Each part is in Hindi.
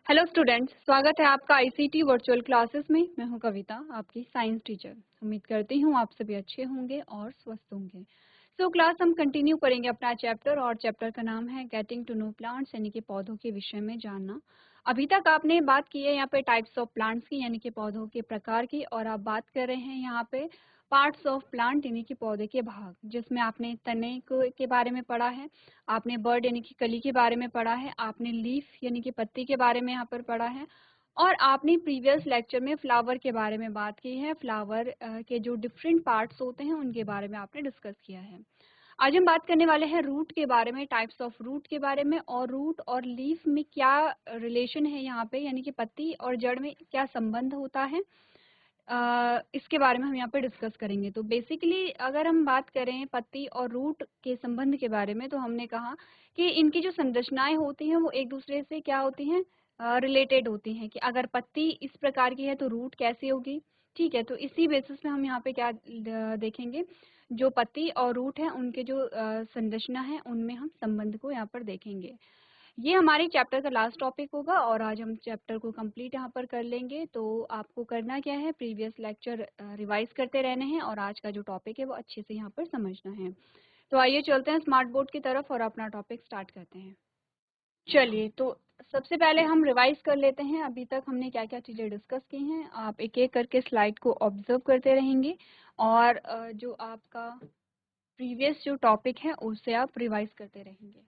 हेलो स्टूडेंट्स, स्वागत है आपका आईसीटी वर्चुअल क्लासेस में। मैं हूं कविता, आपकी साइंस टीचर। उम्मीद करती हूं आप सभी अच्छे होंगे और स्वस्थ होंगे। क्लास हम कंटिन्यू करेंगे अपना चैप्टर, और चैप्टर का नाम है गेटिंग टू नो प्लांट्स, यानी कि पौधों के विषय में जानना। अभी तक आपने बात की है यहाँ पे टाइप्स ऑफ प्लांट्स की, यानी कि पौधों के प्रकार की, और आप बात कर रहे हैं यहाँ पे पार्ट्स ऑफ प्लांट, यानी कि पौधे के भाग, जिसमें आपने तने के बारे में पढ़ा है, आपने बर्ड यानी कि कली के बारे में पढ़ा है, आपने लीफ यानी कि पत्ती के बारे में यहाँ पर पढ़ा है, और आपने प्रीवियस लेक्चर में फ्लावर के बारे में बात की है। फ्लावर के जो डिफरेंट पार्ट्स होते हैं उनके बारे में आपने डिस्कस किया है। आज हम बात करने वाले हैं रूट के बारे में, टाइप्स ऑफ रूट के बारे में, और रूट और लीफ में क्या रिलेशन है यहाँ पे, यानी कि पत्ती और जड़ में क्या संबंध होता है, इसके बारे में हम यहाँ पे डिस्कस करेंगे। तो बेसिकली अगर हम बात करें पत्ती और रूट के संबंध के बारे में, तो हमने कहा कि इनकी जो संरचनाएं होती हैं वो एक दूसरे से क्या होती हैं, रिलेटेड होती हैं। कि अगर पत्ती इस प्रकार की है तो रूट कैसी होगी। ठीक है, तो इसी बेसिस पे हम यहाँ पे क्या देखेंगे, जो पत्ती और रूट है उनके जो संरचना है उनमें हम संबंध को यहाँ पर देखेंगे। ये हमारे चैप्टर का लास्ट टॉपिक होगा, और आज हम चैप्टर को कंप्लीट यहाँ पर कर लेंगे। तो आपको करना क्या है, प्रीवियस लेक्चर रिवाइज करते रहने हैं, और आज का जो टॉपिक है वो अच्छे से यहाँ पर समझना है। तो आइए चलते हैं स्मार्ट बोर्ड की तरफ और अपना टॉपिक स्टार्ट करते हैं। चलिए, तो सबसे पहले हम रिवाइज कर लेते हैं अभी तक हमने क्या क्या चीज़ें डिस्कस की हैं। आप एक एक करके स्लाइड को ऑब्जर्व करते रहेंगे, और जो आपका प्रीवियस जो टॉपिक है उससे आप रिवाइज करते रहेंगे।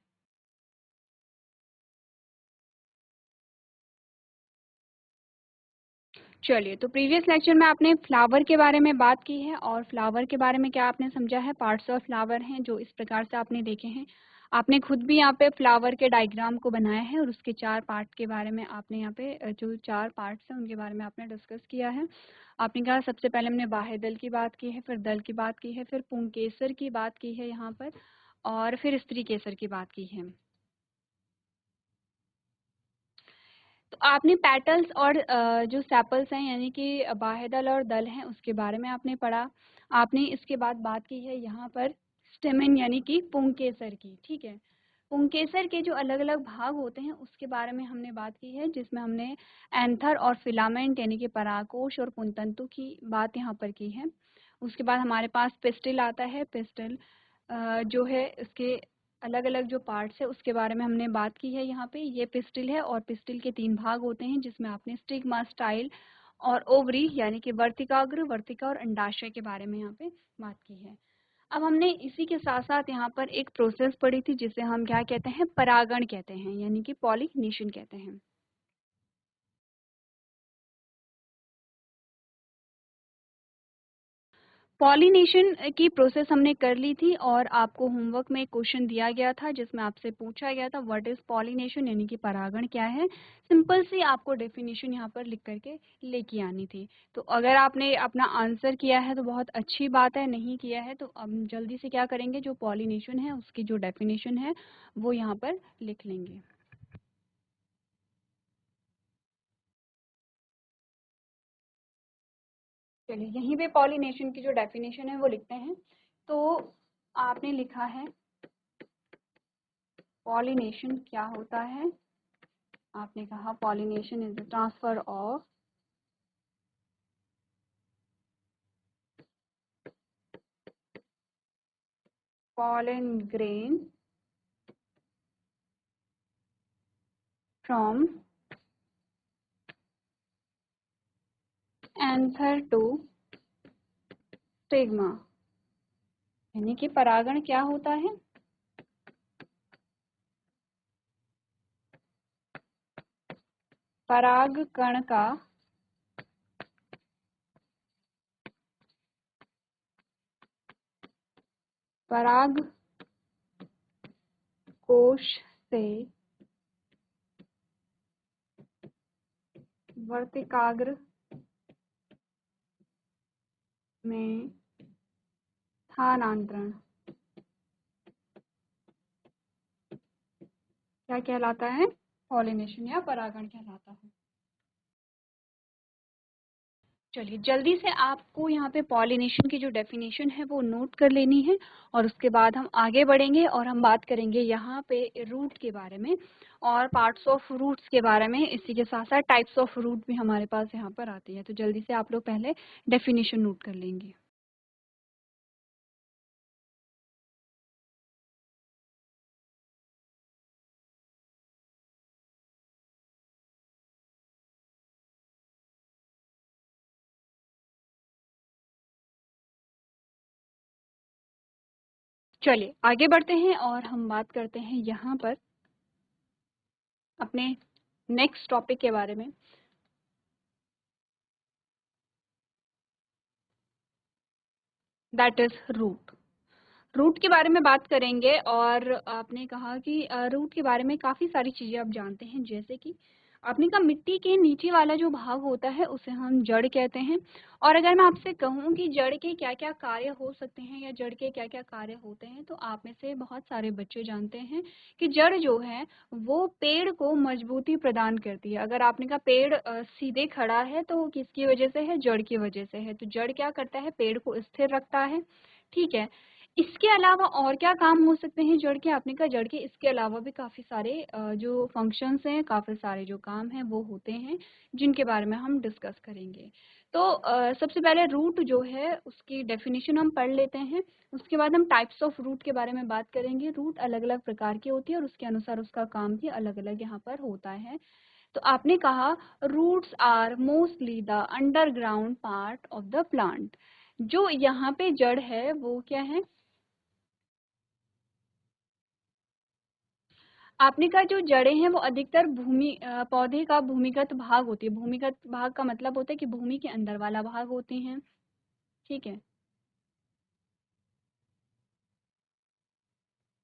चलिए, तो प्रीवियस लेक्चर में आपने फ्लावर के बारे में बात की है, और फ्लावर के बारे में क्या आपने समझा है, पार्ट्स ऑफ फ्लावर हैं जो इस प्रकार से आपने देखे हैं। आपने खुद भी यहाँ पे फ्लावर के डायग्राम को बनाया है, और उसके 4 पार्ट के बारे में आपने यहाँ पे जो 4 पार्ट्स हैं उनके बारे में आपने डिस्कस किया है। आपने कहा सबसे पहले हमने बाह्य दल की बात की है, फिर दल की बात की है, फिर पुंकेसर की बात की है यहाँ पर, और फिर स्त्री केसर की बात की है। तो आपने पेटल्स और जो सेपल्स हैं, यानी कि बाह्य दल और दल हैं, उसके बारे में आपने पढ़ा। आपने इसके बाद बात की है यहाँ पर स्टेमेन यानी कि पुंकेसर की। ठीक है, पुंकेसर के जो अलग अलग भाग होते हैं उसके बारे में हमने बात की है, जिसमें हमने एंथर और फिलामेंट यानी कि परागकोश और पुंतंतु की बात यहाँ पर की है। उसके बाद हमारे पास पिस्टिल आता है। पिस्टिल जो है इसके अलग अलग जो पार्ट्स है उसके बारे में हमने बात की है। यहाँ पे ये पिस्टिल है, और पिस्टिल के 3 भाग होते हैं, जिसमें आपने स्टिग्मा, स्टाइल और ओवरी यानी कि वर्तिकाग्र, वर्तिका और अंडाशय के बारे में यहाँ पे बात की है। अब हमने इसी के साथ साथ यहाँ पर एक प्रोसेस पढ़ी थी जिसे हम क्या कहते हैं, परागण कहते हैं, यानी कि पॉलिनेशन कहते हैं। पॉलिनेशन की प्रोसेस हमने कर ली थी, और आपको होमवर्क में एक क्वेश्चन दिया गया था जिसमें आपसे पूछा गया था व्हाट इज पॉलिनेशन, यानी कि परागण क्या है। सिंपल सी आपको डेफिनेशन यहाँ पर लिख करके लेके आनी थी। तो अगर आपने अपना आंसर किया है तो बहुत अच्छी बात है, नहीं किया है तो हम जल्दी से क्या करेंगे, जो पॉलिनेशन है उसकी जो डेफिनेशन है वो यहाँ पर लिख लेंगे। चलिए, यहीं पे पॉलिनेशन की जो डेफिनेशन है वो लिखते हैं। तो आपने लिखा है पॉलिनेशन क्या होता है। आपने कहा pollination is the transfer of pollen grain from anther to stigma। यानी कि परागण क्या होता है, परागकण का पराग कोश से वर्तिकाग्र में स्थानांतरण क्या कहलाता है, पॉलिनेशन या परागण कहलाता है। चलिए जल्दी से आपको यहाँ पे पॉलिनेशन की जो डेफिनेशन है वो नोट कर लेनी है और उसके बाद हम आगे बढ़ेंगे और हम बात करेंगे यहाँ पे रूट के बारे में और पार्ट्स ऑफ रूट्स के बारे में। इसी के साथ साथ टाइप्स ऑफ रूट भी हमारे पास यहाँ पर आती है। तो जल्दी से आप लोग पहले डेफिनेशन नोट कर लेंगे। चलिए आगे बढ़ते हैं और हम बात करते हैं यहाँ पर अपने नेक्स्ट टॉपिक के बारे में। That is root. रूट के बारे में बात करेंगे और आपने कहा कि रूट के बारे में काफ़ी सारी चीज़ें आप जानते हैं, जैसे कि आपने कहा मिट्टी के नीचे वाला जो भाग होता है उसे हम जड़ कहते हैं। और अगर मैं आपसे कहूँ कि जड़ के क्या क्या कार्य हो सकते हैं या जड़ के क्या क्या कार्य होते हैं, तो आप में से बहुत सारे बच्चे जानते हैं कि जड़ जो है वो पेड़ को मजबूती प्रदान करती है। अगर आपने कहा पेड़ सीधे खड़ा है तो वो किसकी वजह से है? जड़ की वजह से है। तो जड़ क्या करता है? पेड़ को स्थिर रखता है। ठीक है। इसके अलावा और क्या काम हो सकते हैं जड़ के? आपने कहा जड़ के इसके अलावा भी काफ़ी सारे जो फंक्शंस हैं, काफ़ी सारे जो काम हैं वो होते हैं, जिनके बारे में हम डिस्कस करेंगे। तो सबसे पहले रूट जो है उसकी डेफिनेशन हम पढ़ लेते हैं। उसके बाद हम टाइप्स ऑफ रूट के बारे में बात करेंगे। रूट अलग अलग प्रकार की होती है और उसके अनुसार उसका काम भी अलग अलग यहाँ पर होता है। तो आपने कहा roots are mostly the underground part of the plant. जो यहाँ पे जड़ है वो क्या है? आपने कहा जो जड़ें हैं वो अधिकतर पौधे का भूमिगत भाग होती है। भूमिगत भाग का मतलब होता है कि भूमि के अंदर वाला भाग होती हैं। ठीक है।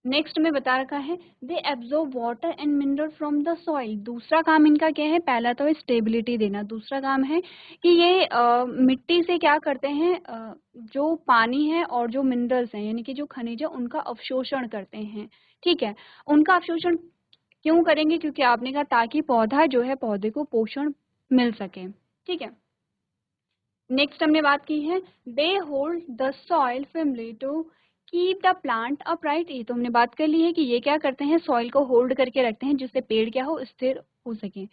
नेक्स्ट में बता रखा है they absorb water and mineral from the soil. दूसरा काम इनका क्या है? पहला तो स्टेबिलिटी देना। दूसरा काम है कि ये मिट्टी से क्या करते हैं? जो पानी है और जो मिनरल्स हैं यानी कि जो खनिज है उनका अवशोषण करते हैं। ठीक है। उनका अवशोषण क्यों करेंगे? क्योंकि आपने कहा ताकि पौधा जो है पौधे को पोषण मिल सके। ठीक है। नेक्स्ट हमने बात की है they hold the soil firmly to keep the plant upright. ये तो हमने बात कर ली है कि ये क्या करते हैं? सॉइल को होल्ड करके रखते हैं जिससे पेड़ क्या हो? स्थिर हो सके।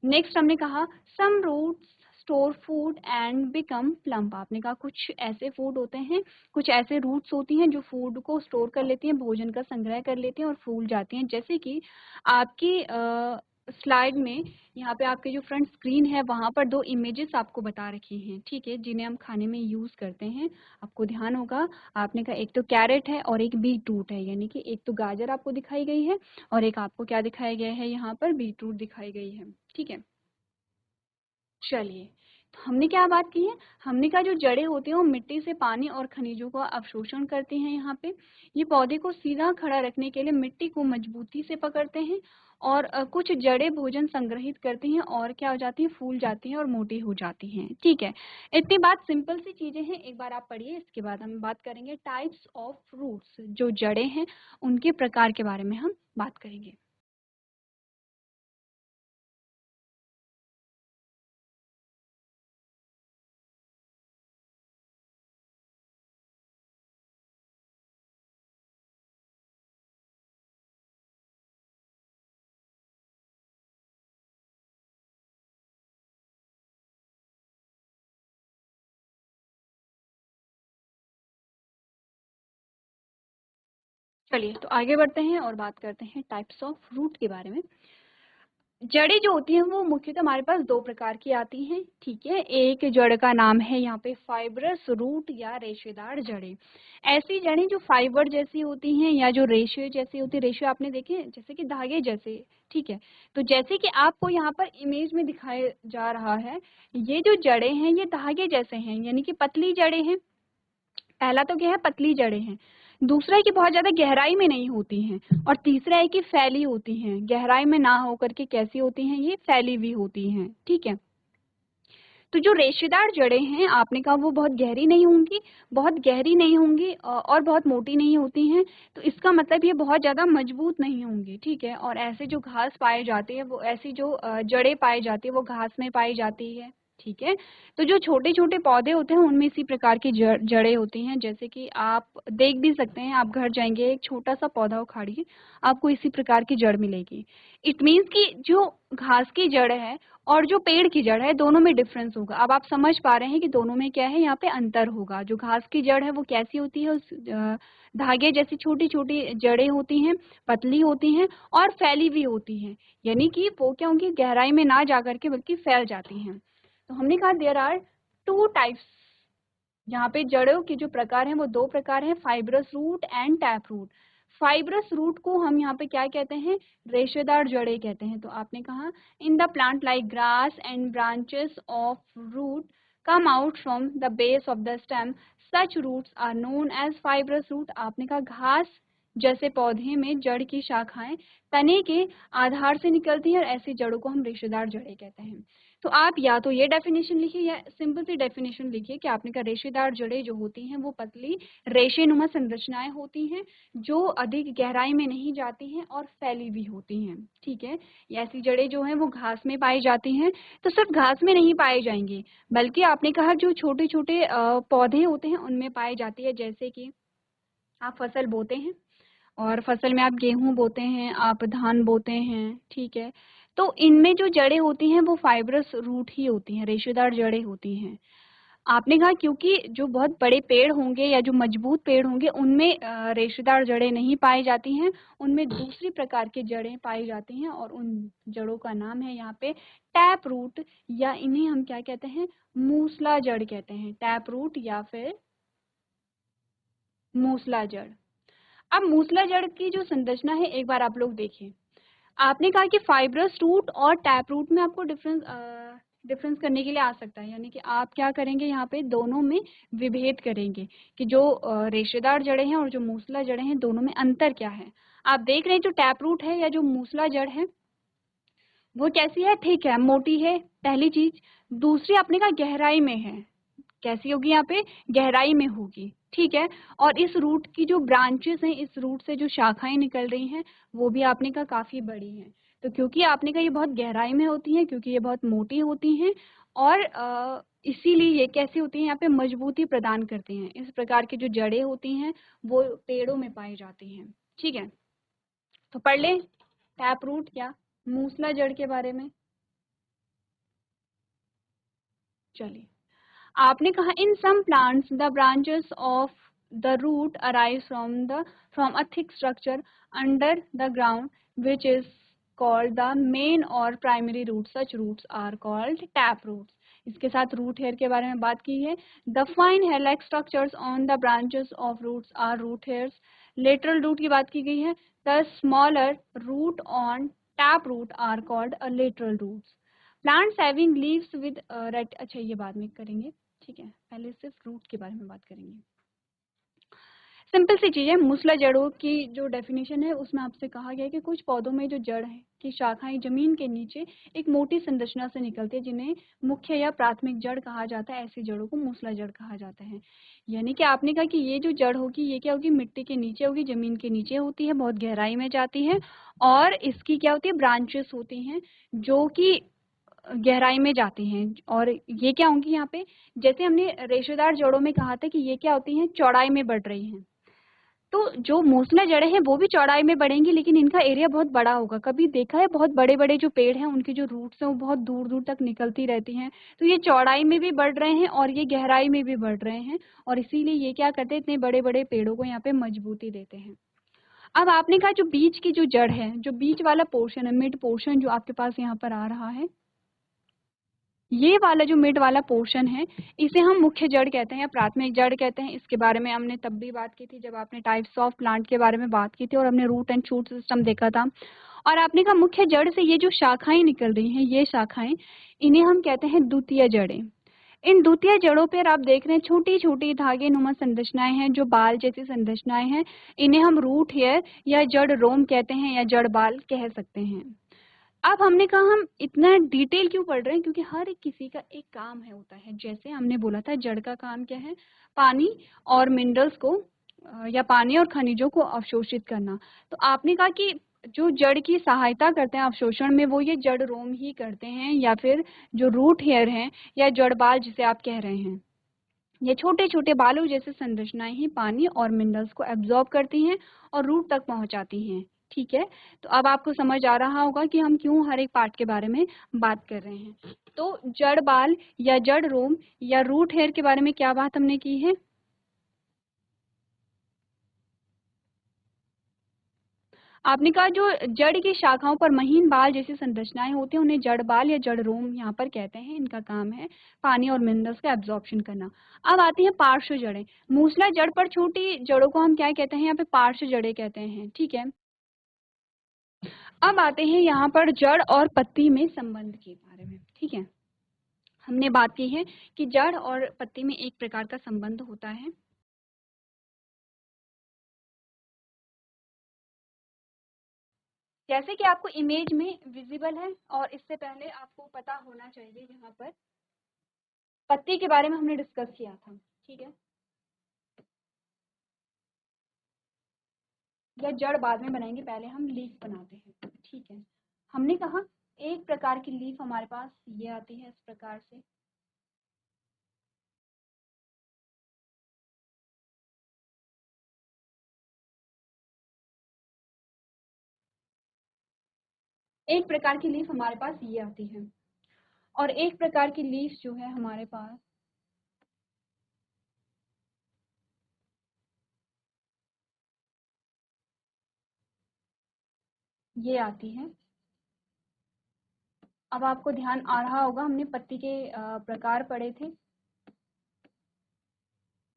नेक्स्ट हमने कहा some roots store food and become plump. आपने कहा कुछ ऐसे फूड होते हैं, कुछ ऐसे रूट्स होती हैं जो फूड को स्टोर कर लेती हैं, भोजन का संग्रह कर लेती हैं और फूल जाती हैं। जैसे कि आपकी स्लाइड में यहाँ पे आपके जो फ्रंट स्क्रीन है वहाँ पर दो इमेजेस आपको बता रखी हैं। ठीक है, जिन्हें हम खाने में यूज़ करते हैं। आपको ध्यान होगा आपने कहा एक तो कैरेट है और एक बीटरूट है, यानी कि एक तो गाजर आपको दिखाई गई है और एक आपको क्या दिखाया गया है? यहाँ पर बीटरूट दिखाई गई है। ठीक है। चलिए, तो हमने क्या बात की है? हमने कहा जो जड़ें होती हैं वो मिट्टी से पानी और खनिजों का अवशोषण करती हैं। यहाँ पे ये पौधे को सीधा खड़ा रखने के लिए मिट्टी को मजबूती से पकड़ते हैं और कुछ जड़ें भोजन संग्रहित करती हैं और क्या हो जाती हैं? फूल जाती हैं और मोटी हो जाती हैं। ठीक है। इतनी बात सिंपल सी चीजें हैं, एक बार आप पढ़िए। इसके बाद हम बात करेंगे टाइप्स ऑफ रूट्स। जो जड़ें हैं उनके प्रकार के बारे में हम बात करेंगे। चलिए तो आगे बढ़ते हैं और बात करते हैं टाइप्स ऑफ रूट के बारे में। जड़ें जो होती हैं वो मुख्यतः हमारे पास दो प्रकार की आती हैं। ठीक है। एक जड़ का नाम है यहाँ पे फाइब्रस रूट या रेशेदार जड़ें। ऐसी जड़ें जो फाइबर जैसी होती हैं या जो रेशे जैसी होती है। रेशे आपने देखे जैसे कि धागे जैसे। ठीक है। तो जैसे कि आपको यहाँ पर इमेज में दिखाया जा रहा है, ये जो जड़ें हैं ये धागे जैसे हैं, यानी कि पतली जड़ें हैं। पहला तो क्या है? पतली जड़ें हैं। दूसरा है कि बहुत ज्यादा गहराई में नहीं होती हैं और तीसरा है कि फैली होती हैं। गहराई में ना होकर के कैसी होती हैं? ये फैली हुई होती हैं। ठीक है। तो जो रेशेदार जड़ें हैं आपने कहा वो बहुत गहरी नहीं होंगी, बहुत गहरी नहीं होंगी और बहुत मोटी नहीं होती हैं। तो इसका मतलब ये बहुत ज्यादा मजबूत नहीं होंगी। ठीक है। और ऐसे जो घास पाए जाते हैं वो ऐसी जो जड़ें पाई जाती है वो घास में पाई जाती है। ठीक है। तो जो छोटे छोटे पौधे होते हैं उनमें इसी प्रकार की जड़ें होती हैं, जैसे कि आप देख भी सकते हैं। आप घर जाएंगे, एक छोटा सा पौधा उखाड़िए, आपको इसी प्रकार की जड़ मिलेगी। इट मीन्स कि जो घास की जड़ है और जो पेड़ की जड़ है दोनों में डिफरेंस होगा। अब आप समझ पा रहे हैं कि दोनों में क्या है, यहाँ पे अंतर होगा। जो घास की जड़ है वो कैसी होती है, उस धागे जैसी छोटी छोटी जड़ें होती हैं, पतली होती हैं और फैली हुई होती हैं, यानी कि वो क्या होंगी, गहराई में ना जा करके बल्कि फैल जाती हैं। तो हमने कहा देयर आर टू टाइप्स। यहाँ पे जड़ों के जो प्रकार हैं वो दो प्रकार हैं, fibrous root and tap root. Fibrous root को हम यहाँ पे क्या कहते हैं, रेशेदार जड़ें कहते हैं। तो आपने कहा in the plant like grass and branches of root come out from the base of the stem, such roots are known as fibrous root. आपने कहा घास जैसे पौधे में जड़ की शाखाएं तने के आधार से निकलती हैं और ऐसी जड़ों को हम रेशेदार जड़ें कहते हैं। तो आप या तो ये डेफिनेशन लिखिए या सिंपल सी डेफिनेशन लिखिए कि आपने कहा रेशेदार जड़ें जो होती हैं वो पतली रेशेनुमा संरचनाएं होती हैं जो अधिक गहराई में नहीं जाती हैं और फैली हुई होती हैं। ठीक है, ऐसी जड़ें जो हैं वो घास में पाई जाती हैं। तो सिर्फ घास में नहीं पाई जाएंगी, बल्कि आपने कहा जो छोटे छोटे पौधे होते हैं उनमें पाई जाती है। जैसे कि आप फसल बोते हैं और फसल में आप गेहूं बोते हैं, आप धान बोते हैं, ठीक है। तो इनमें जो जड़ें होती हैं वो फाइब्रस रूट ही होती हैं, रेशेदार जड़ें होती हैं। आपने कहा क्योंकि जो बहुत बड़े पेड़ होंगे या जो मजबूत पेड़ होंगे उनमें रेशेदार जड़ें नहीं पाई जाती हैं, उनमें दूसरी प्रकार की जड़ें पाई जाती हैं और उन जड़ों का नाम है यहाँ पे टैप रूट, या इन्हें हम क्या कहते हैं, मूसला जड़ कहते हैं। टैप रूट या फिर मूसला जड़। अब मूसला जड़ की जो संरचना है एक बार आप लोग देखिए। आपने कहा कि फाइब्रस रूट और टैप रूट में आपको डिफरेंस करने के लिए आ सकता है, यानी कि आप क्या करेंगे, यहाँ पे दोनों में विभेद करेंगे कि जो रेशेदार जड़ें हैं और जो मूसला जड़ें हैं दोनों में अंतर क्या है। आप देख रहे हैं जो टैप रूट है या जो मूसला जड़ है वो कैसी है, ठीक है, मोटी है, पहली चीज। दूसरी आपने कहा गहराई में है, कैसी होगी, यहाँ पे गहराई में होगी, ठीक है। और इस रूट की जो ब्रांचेस हैं, इस रूट से जो शाखाएं निकल रही हैं वो भी आपने कहा काफी बड़ी हैं। तो क्योंकि आपने कहा ये बहुत गहराई में होती हैं, क्योंकि ये बहुत मोटी होती हैं और इसीलिए ये कैसी होती हैं, यहाँ पे मजबूती प्रदान करती हैं। इस प्रकार की जो जड़ें होती हैं वो पेड़ों में पाई जाती हैं, ठीक है। तो पढ़ लें टैप रूट या मूसला जड़ के बारे में। चलिए, आपने कहा in some plants the branches of the root arise from a thick structure under the ground which is called the main और primary root, such roots are called tap roots. इसके साथ रूट हेयर के बारे में बात की है। The fine hair like structures on the branches of roots are root hairs. Lateral root की बात की गई है। The smaller root on tap root are called a lateral roots. Plants having leaves with red, अच्छा ये बाद में करेंगे, ठीक है, पहले सिर्फ रूट के बारे में बात करेंगे। सिंपल सी चीज है, मूसला जड़ों की जो डेफिनेशन है उसमें आपसे कहा गया है कि कुछ पौधों में जो जड़ है की शाखाएं जमीन के नीचे एक मोटी संरचना से निकलती है जिन्हें मुख्य या प्राथमिक जड़ कहा जाता है। ऐसी जड़ों को मूसला जड़ कहा जाता है। यानी कि आपने कहा कि ये जो जड़ होगी ये क्या होगी, मिट्टी के नीचे होगी, जमीन के नीचे होती है, बहुत गहराई में जाती है और इसकी क्या होती है, ब्रांचेस होती हैं जो कि गहराई में जाती हैं। और ये क्या होंगी, यहाँ पे जैसे हमने रेशेदार जड़ों में कहा था कि ये क्या होती हैं, चौड़ाई में बढ़ रही हैं। तो जो मूसला जड़ें हैं वो भी चौड़ाई में बढ़ेंगी, लेकिन इनका एरिया बहुत बड़ा होगा। कभी देखा है बहुत बड़े बड़े जो पेड़ हैं उनकी जो रूट्स हैं वो बहुत दूर दूर तक निकलती रहती हैं। तो ये चौड़ाई में भी बढ़ रहे हैं और ये गहराई में भी बढ़ रहे हैं और इसीलिए ये क्या करते हैं, इतने बड़े बड़े पेड़ों को यहाँ पे मजबूती देते हैं। अब आपने कहा जो बीच की जो जड़ है, जो बीच वाला पोर्शन है, मिड पोर्शन जो आपके पास यहाँ पर आ रहा है, ये वाला जो मिड वाला पोर्शन है इसे हम मुख्य जड़ कहते हैं या प्राथमिक जड़ कहते हैं। इसके बारे में हमने तब भी बात की थी जब आपने टाइप्स ऑफ प्लांट के बारे में बात की थी और हमने रूट एंड शूट सिस्टम देखा था। और आपने कहा मुख्य जड़ से ये जो शाखाएं निकल रही हैं, ये शाखाएं, इन्हें हम कहते हैं द्वितीय जड़ें। इन द्वितीय जड़ों पर आप देख रहे हैं छोटी छोटी धागे नुमा संरचनाएं हैं, जो बाल जैसी संरचनाएं हैं। इन्हें हम रूट हेयर या जड़ रोम कहते हैं या जड़ बाल कह सकते हैं। अब हमने कहा हम इतना डिटेल क्यों पढ़ रहे हैं, क्योंकि हर एक किसी का एक काम है होता है। जैसे हमने बोला था जड़ का काम क्या है, पानी और मिनरल्स को या पानी और खनिजों को अवशोषित करना। तो आपने कहा कि जो जड़ की सहायता करते हैं अवशोषण में, वो ये जड़ रोम ही करते हैं, या फिर जो रूट हेयर हैं या जड़ बाल जिसे आप कह रहे हैं, ये छोटे छोटे बालों जैसे संरचनाएं ही पानी और मिनरल्स को एब्जॉर्ब करती हैं और रूट तक पहुंचाती हैं। ठीक है, तो अब आपको समझ आ रहा होगा कि हम क्यों हर एक पार्ट के बारे में बात कर रहे हैं। तो जड़ बाल या जड़ रोम या रूट हेयर के बारे में क्या बात हमने की है? आपने कहा जो जड़ की शाखाओं पर महीन बाल जैसी संरचनाएं होती हैं उन्हें जड़ बाल या जड़ रोम यहाँ पर कहते हैं। इनका काम है पानी और मिनरल्स का एब्जॉर्प्शन करना। अब आती हैं पार्श्व जड़ें। मूसला जड़ पर छोटी जड़ों को हम क्या कहते हैं? यहाँ पे पार्श्व जड़ें कहते हैं। ठीक है, अब आते हैं यहाँ पर जड़ और पत्ती में संबंध के बारे में। ठीक है, हमने बात की है कि जड़ और पत्ती में एक प्रकार का संबंध होता है। जैसे कि आपको इमेज में विजिबल है, और इससे पहले आपको पता होना चाहिए यहाँ पर पत्ती के बारे में हमने डिस्कस किया था। ठीक है, या जड़ बाद में बनाएंगे, पहले हम लीफ बनाते हैं। ठीक है, हमने कहा एक प्रकार की लीफ हमारे पास ये आती है इस प्रकार से। एक प्रकार की लीफ हमारे पास ये आती है, और एक प्रकार की लीफ जो है हमारे पास ये आती है। अब आपको ध्यान आ रहा होगा, हमने पत्ती के प्रकार पढ़े थे।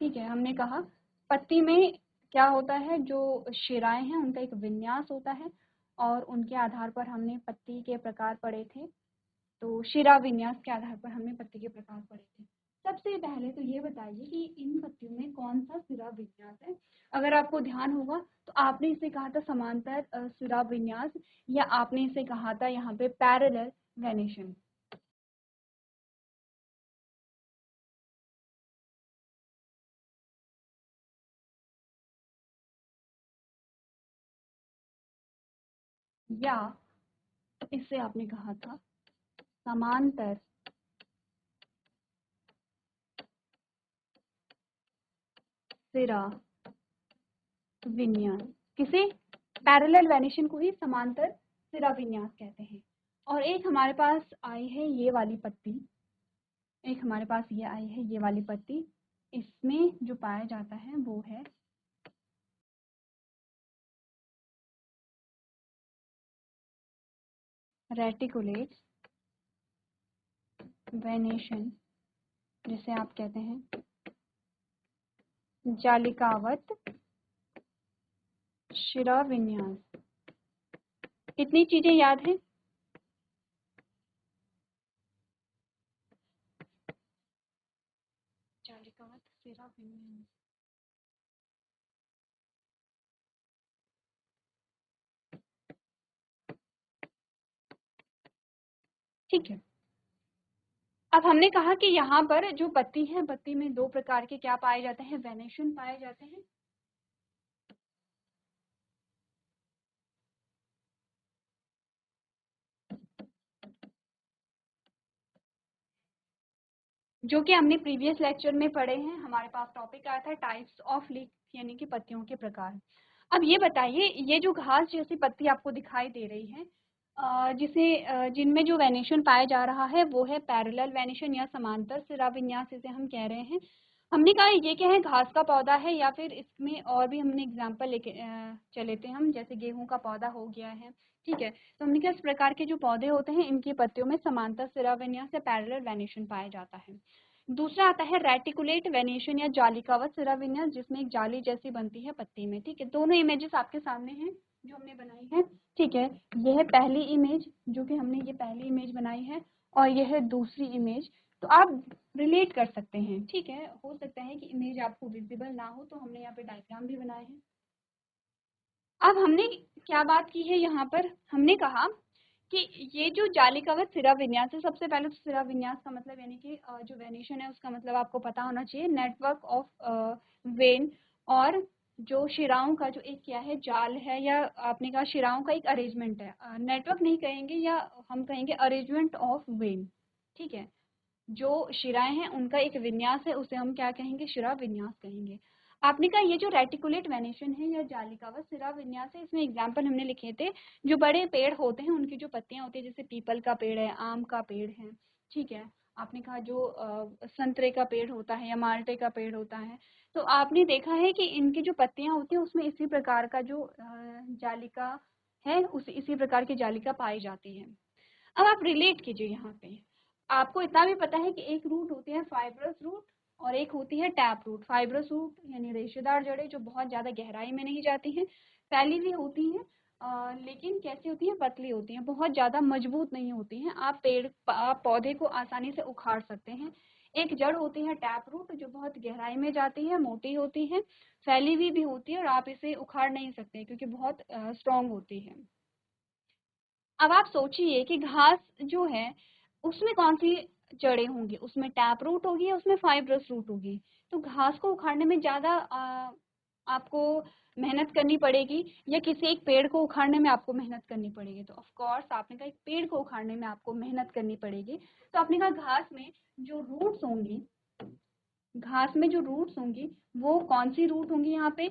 ठीक है, हमने कहा पत्ती में क्या होता है, जो शिराएं हैं उनका एक विन्यास होता है, और उनके आधार पर हमने पत्ती के प्रकार पढ़े थे। तो शिरा विन्यास के आधार पर हमने पत्ती के प्रकार पढ़े थे। सबसे पहले तो ये बताइए कि इन पत्तियों में कौन सा सिरा विन्यास है? अगर आपको ध्यान होगा तो आपने इसे कहा था समांतर सिरा विन्यास, या आपने इसे कहा था यहाँ पे पैरेलल वेनेशन। या इससे आपने कहा था समांतर सिरा विन्यास। किसे? पैरेलल वेनेशन को ही समांतर सिरा विन्यास कहते हैं। और एक हमारे पास आई है ये वाली पत्ती, एक हमारे पास ये आई है ये वाली पत्ती। इसमें जो पाया जाता है वो है रेटिकुलेट वेनेशन, जिसे आप कहते हैं जालिकावत शिरा विन्यास। इतनी चीजें याद हैं? जालिकावत शिरा विन्यास। ठीक है, अब हमने कहा कि यहाँ पर जो पत्ती है, पत्ती में दो प्रकार के क्या पाए जाते हैं? वेनेशन पाए जाते हैं। जो कि हमने प्रीवियस लेक्चर में पढ़े हैं। हमारे पास टॉपिक आया था टाइप्स ऑफ लीफ, यानी कि पत्तियों के प्रकार। अब ये बताइए, ये जो घास जैसी पत्ती आपको दिखाई दे रही है, जिनमें जो वेनेशन पाया जा रहा है वो है पैरेलल वेनेशन या समांतर सिरा विन्यास, इसे हम कह रहे हैं। हमने कहा ये क्या है? घास का पौधा है, या फिर इसमें और भी हमने एग्जाम्पल लेके चले थे हम, जैसे गेहूं का पौधा हो गया है। ठीक है, तो हमने कहा इस प्रकार के जो पौधे होते हैं इनकी पत्तियों में समांतर सिरा विन्यास या पैरेलल वेनेशन पाया जाता है। दूसरा आता है रेटिकुलेट वेनेशन या जालिकावत सिरा विन्यास, जिसमें एक जाली जैसी बनती है पत्ती में। ठीक है, दोनों इमेजेस आपके सामने हैं जो हमने बनाई है। ठीक है, यह है पहली इमेज, जो कि हमने ये पहली इमेज बनाई है, और यह है दूसरी इमेज। तो आप रिलेट कर सकते हैं। ठीक है, हो सकता है कि इमेज आपको विजिबल ना हो, तो हमने यहाँ पे डायग्राम भी बनाए हैं। अब हमने क्या बात की है यहाँ पर? हमने कहा कि ये जो जालिकावत सिरा विन्यास है, सबसे पहले तो सिरा विन्यास का मतलब, यानी कि जो वेनेशन है उसका मतलब आपको पता होना चाहिए, नेटवर्क ऑफ वेन और जो शिराओं का जो एक क्या है जाल है, या आपने कहा शिराओं का एक अरेंजमेंट है, नेटवर्क नहीं कहेंगे, या हम कहेंगे अरेंजमेंट ऑफ वेन, ठीक है। जो शिराएं हैं उनका एक विन्यास है, उसे हम क्या कहेंगे, शिरा विन्यास कहेंगे। आपने कहा ये जो रेटिकुलेट वेनेशन है या जालिकावत शिरा विन्यास है, इसमें एग्जाम्पल हमने लिखे थे, जो बड़े पेड़ होते हैं उनकी जो पत्तियां होती है, जैसे पीपल का पेड़ है, आम का पेड़ है, ठीक है। आपने कहा जो संतरे का पेड़ होता है या माल्टे का पेड़ होता है, तो आपने देखा है कि इनकी जो पत्तियां होती हैं उसमें इसी प्रकार का जो जालिका है, उस इसी प्रकार की जालिका पाई जाती है। अब आप रिलेट कीजिए यहाँ पे, आपको इतना भी पता है कि एक रूट होती है फाइब्रस रूट और एक होती है टैप रूट। फाइब्रस रूट यानी रेशेदार जड़ें जो बहुत ज़्यादा गहराई में नहीं जाती हैं, फैली हुई होती हैं, लेकिन कैसी होती हैं, पतली होती हैं, बहुत ज़्यादा मजबूत नहीं होती हैं। आप पौधे को आसानी से उखाड़ सकते हैं। एक जड़ होती है टैप रूट जो बहुत गहराई में जाती है, मोटी होती है, फैली हुई भी होती है, और आप इसे उखाड़ नहीं सकते क्योंकि बहुत स्ट्रॉन्ग होती है। अब आप सोचिए कि घास जो है उसमें कौन सी जड़ें होंगी, उसमें टैप रूट होगी या उसमें फाइब्रस रूट होगी। तो घास को उखाड़ने में ज़्यादा आपको मेहनत करनी पड़ेगी, या किसी एक पेड़ को उखाड़ने में आपको मेहनत करनी पड़ेगी। तो ऑफ कोर्स आपने कहा एक पेड़ को उखाड़ने में आपको मेहनत करनी पड़ेगी। तो आपने कहा घास में जो रूट्स होंगी, घास में जो रूट्स होंगी वो कौन सी रूट होंगी, यहाँ पे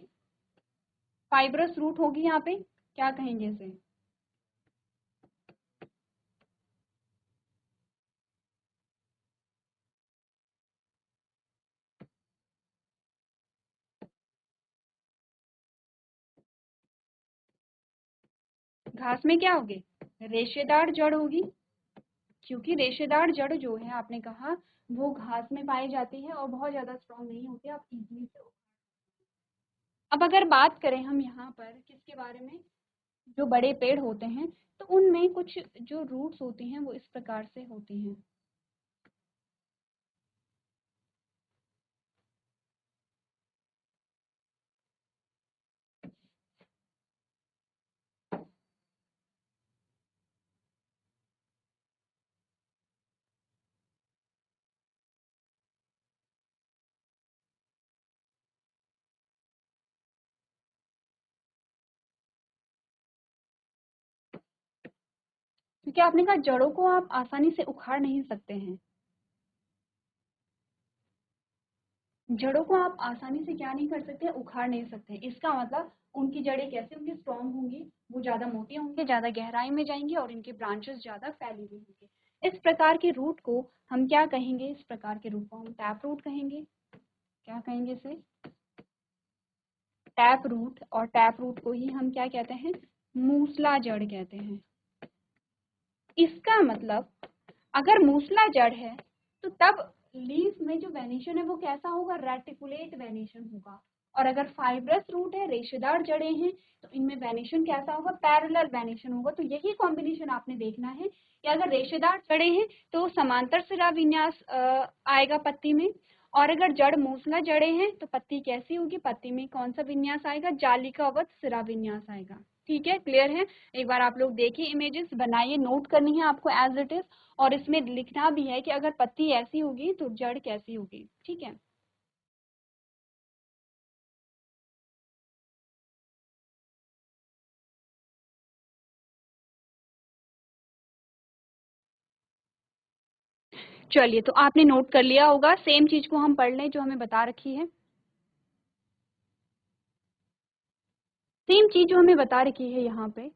फाइब्रस रूट होगी, यहाँ पे क्या कहेंगे इसे। घास में क्या होगी, रेशेदार जड़ होगी, क्योंकि रेशेदार जड़ जो है आपने कहा वो घास में पाई जाती है और बहुत ज्यादा स्ट्रॉन्ग नहीं होती, आप इजीली से। अब अगर बात करें हम यहाँ पर किसके बारे में, जो बड़े पेड़ होते हैं, तो उनमें कुछ जो रूट्स होती हैं वो इस प्रकार से होती हैं। क्योंकि आपने कहा जड़ों को आप आसानी से उखाड़ नहीं सकते हैं, जड़ों को आप आसानी से क्या नहीं कर सकते, उखाड़ नहीं सकते। इसका मतलब उनकी जड़ें कैसे होंगी, स्ट्रॉन्ग होंगी, वो ज्यादा मोटी होंगी, ज्यादा गहराई में जाएंगी और इनके ब्रांचेस ज्यादा फैली हुई होंगी। इस प्रकार के रूट को हम क्या कहेंगे, इस प्रकार के रूट को हम टैप रूट कहेंगे। क्या कहेंगे इसे, टैप रूट। और टैप रूट को ही हम क्या कहते हैं, मूसला जड़ कहते हैं। इसका मतलब अगर मूसला जड़ है तो तब लीफ में जो वेनेशन है वो कैसा होगा, रेटिकुलेट वेनेशन होगा। और अगर फाइब्रस रूट है, रेशेदार जड़ें हैं, तो इनमें वेनेशन कैसा होगा, पैरेलल वेनेशन होगा। तो यही कॉम्बिनेशन आपने देखना है कि अगर रेशेदार जड़ें हैं तो समांतर सिरा विन्यास आएगा पत्ती में, और अगर जड़ मूसला जड़ें हैं तो पत्ती कैसी होगी, पत्ती में कौन सा विन्यास आएगा, जालिकावत सिरा विन्यास आएगा। ठीक है, क्लियर है। एक बार आप लोग देखिए, इमेजेस बनाइए, नोट करनी है आपको एज इट इज, और इसमें लिखना भी है कि अगर पत्ती ऐसी होगी तो जड़ कैसी होगी। ठीक है, चलिए तो आपने नोट कर लिया होगा। सेम चीज को हम पढ़ लें जो हमें बता रखी है, सेम चीज जो हमें बता रखी है यहाँ पे।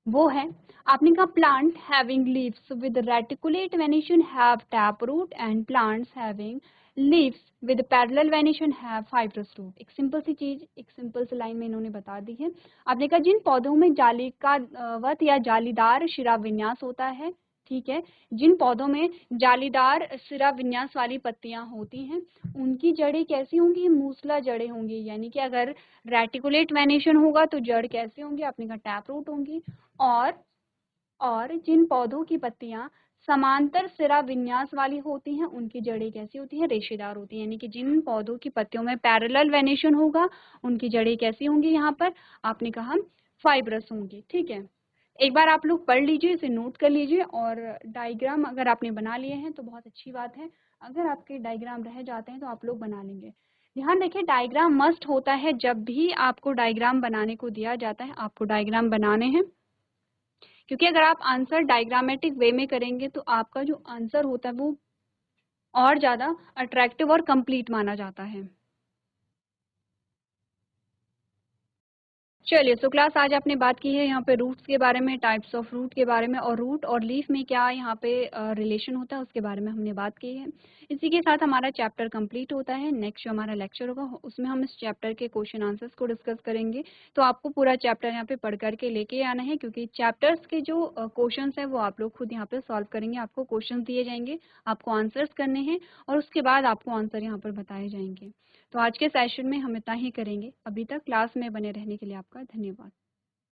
वो है, आपने कहा plant having leaves with reticulate venation have tap root, and plants having leaves with parallel venation have fibrous root. एक सिंपल सी चीज, एक सिंपल सी लाइन में इन्होंने बता दी है। आपने कहा जिन पौधों में जालिकावत या जालीदार शिरा विन्यास होता है, ठीक है, जिन पौधों में जालीदार शिरा विन्यास वाली पत्तियां होती हैं उनकी जड़ें कैसी होंगी, मूसला जड़ें होंगी। यानी कि अगर रेटिकुलेट वेनेशन होगा तो जड़ कैसी होंगी, आपने कहा टैप रूट होंगी। और और जिन पौधों की पत्तियां समांतर सिरा विन्यास वाली होती हैं उनकी जड़ें कैसी होती हैं, रेशेदार होती हैं। यानी कि जिन पौधों की पत्तियों में पैरेलल वेनेशन होगा उनकी जड़ें कैसी होंगी, यहाँ पर आपने कहा फाइब्रस होंगी। ठीक है, एक बार आप लोग पढ़ लीजिए, इसे नोट कर लीजिए और डायग्राम अगर आपने बना लिए हैं तो बहुत अच्छी बात है। अगर आपके डायग्राम रह जाते हैं तो आप लोग बना लेंगे। ध्यान रखिए डायग्राम मस्ट होता है, जब भी आपको डायग्राम बनाने को दिया जाता है, आपको डायग्राम बनाने हैं। क्योंकि अगर आप आंसर डायग्रामेटिक वे में करेंगे तो आपका जो आंसर होता है वो और ज़्यादा अट्रैक्टिव और कंप्लीट माना जाता है। चलिए, सो क्लास आज आपने बात की है यहाँ पे रूट्स के बारे में, टाइप्स ऑफ रूट के बारे में और रूट और लीफ में क्या यहाँ पे रिलेशन होता है उसके बारे में हमने बात की है। इसी के साथ हमारा चैप्टर कंप्लीट होता है। नेक्स्ट जो हमारा लेक्चर होगा उसमें हम इस चैप्टर के क्वेश्चन आंसर्स को डिस्कस करेंगे। तो आपको पूरा चैप्टर यहाँ पे पढ़ करके लेके आना है, क्योंकि चैप्टर्स के जो क्वेश्चंस हैं वो आप लोग खुद यहाँ पे सॉल्व करेंगे। आपको क्वेश्चन दिए जाएंगे, आपको आंसर्स करने हैं और उसके बाद आपको आंसर यहाँ पर बताए जाएंगे। तो आज के सेशन में हम इतना ही करेंगे। अभी तक क्लास में बने रहने के लिए आपका धन्यवाद।